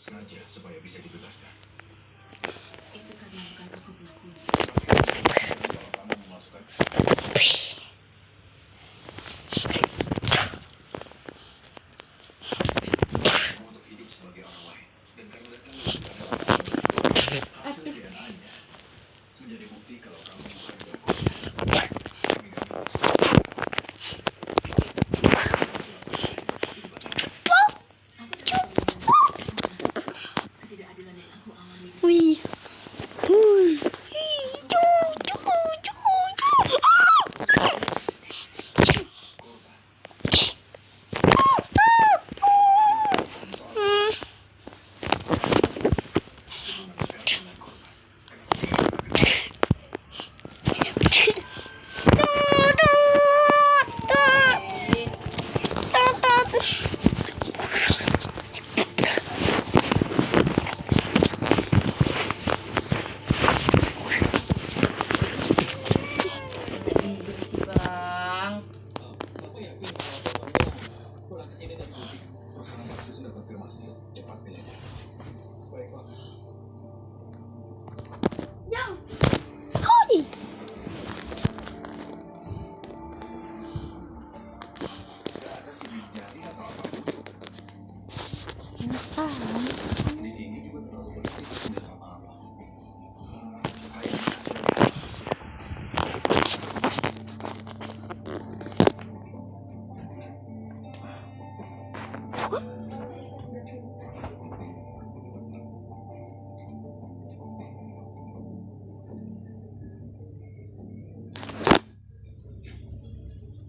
sengaja supaya bisa dibebaskan. Itu karena bukan aku pelakunya. Kalau kamu memasukkan kamu untuk hidup sebagai orang lain, dan karena kamu hasil DNA-nya menjadi bukti kalau kamu bukan pelakunya. Kami nggak minta sesuatu. Aku tidak menyangka ketidakadilan yang aku alami. Wih.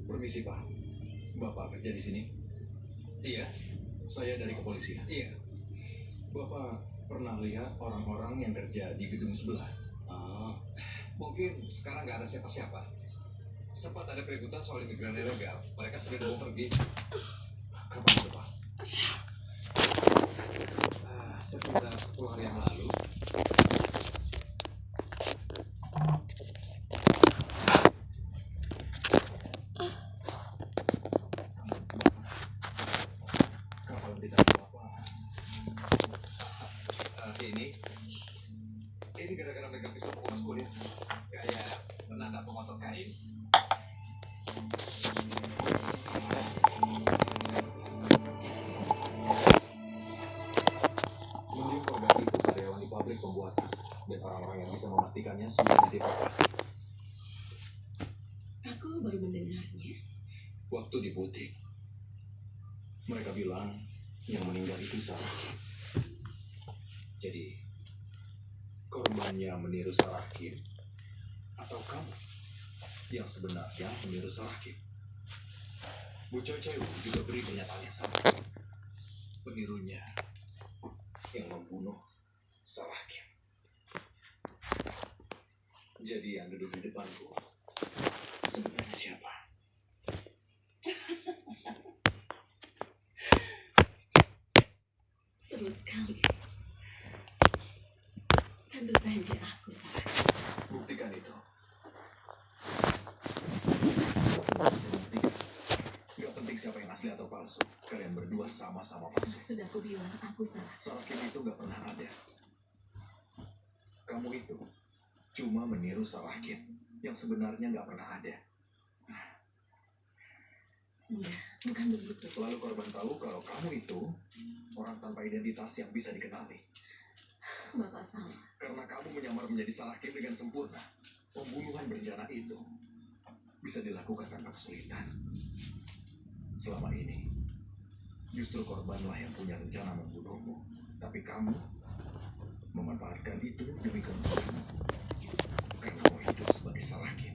Permisi Pak, Bapak kerja di sini? Iya, saya dari kepolisian. Iya. Bapak pernah lihat orang-orang yang kerja di gedung sebelah? Mungkin sekarang nggak ada siapa-siapa. Sempat ada keributan soal imigran ilegal. Mereka sudah dibawa pergi. Kapan itu Pak? Sekitar 10 hari yang lalu. Kalau ditanya Bapak, ini gara-gara megang pisau penguras kulit, kayak penanda pemotong kain. Menunjuk korban itu karyawan di pabrik pembuat tas, dan orang-orang yang bisa memastikannya sudah dideportasi. Aku baru mendengarnya. Waktu di butik, mereka bilang yang meninggal itu Sarah. Jadi, korbannya meniru Sarah Kim, atau kamu yang sebenarnya meniru Sarah Kim? Bu Coy juga beri pernyataan yang sama. Penirunya yang membunuh Sarah Kim. Jadi yang duduk di depanku sebenarnya siapa? Seru sekali. Tentu saja aku salah. Buktikan itu. Gak penting siapa yang asli atau palsu. Kalian berdua sama-sama palsu. Sudah aku bilang aku salah. Sarah Kim itu gak pernah ada. Kamu itu cuma meniru Sarah Kim yang sebenarnya gak pernah ada. Enggak, bukan begitu. Lalu korban tahu kalau kamu itu orang tanpa identitas yang bisa dikenali. Bapak salah. Karena kamu menyamar menjadi Sarah Kim dengan sempurna. Pembunuhan berencana itu bisa dilakukan tanpa kesulitan. Selama ini, justru korbanlah yang punya rencana membunuhmu. Tapi kamu memanfaatkan itu demi keuntunganmu. Karena mau hidup sebagai Sarah Kim.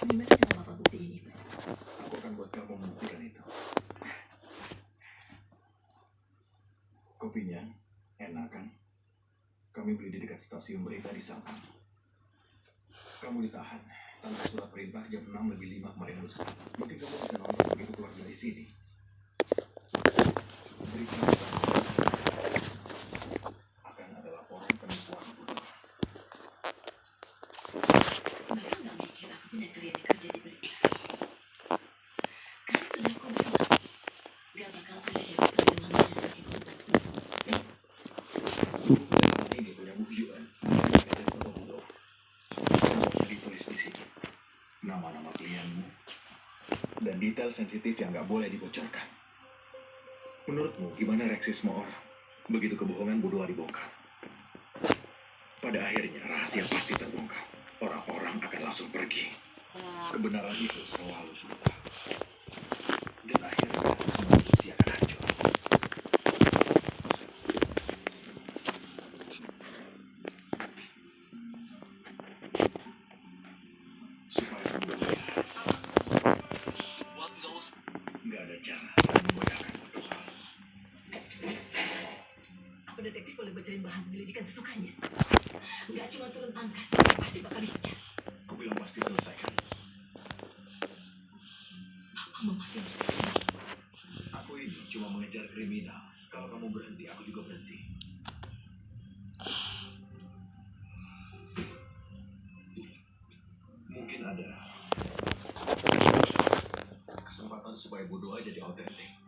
Gimana cara Bapak buktiin itu? Aku akan buat kamu membuktikan itu. Kopinya enak kan? Kami beli di dekat stasiun berita di Sabang. Kamu ditahan tanpa surat perintah jam 6:05 kemarin lusa. Mungkin kamu bisa nonton begitu keluar dari sini. Berita akan ada laporan penipuan bodong. Bapak nggak mikir nama-nama klienmu, dan detail sensitif yang nggak boleh dibocorkan. Menurutmu, gimana reaksi semua orang begitu kebohongan Bu Doa dibongkar? Pada akhirnya, rahasia pasti terbongkar. Orang-orang akan langsung pergi. Kebenaran itu selalu berubah. Dan akhirnya, semua ilusi akan hancur. Supaya kamu berhasil, nggak ada cara selain menggoyahkan Bu Doa. Apa detektif boleh bocorin bahan penyelidikan sesukanya? Nggak cuma turun pangkat, pasti bakal dipecat. Kau bilang pasti selesai kan? Papa memakai mesin. Aku ini cuma mengejar kriminal. Kalau kamu berhenti, aku juga berhenti. Mungkin ada kesempatan supaya Bu Doa jadi autentik.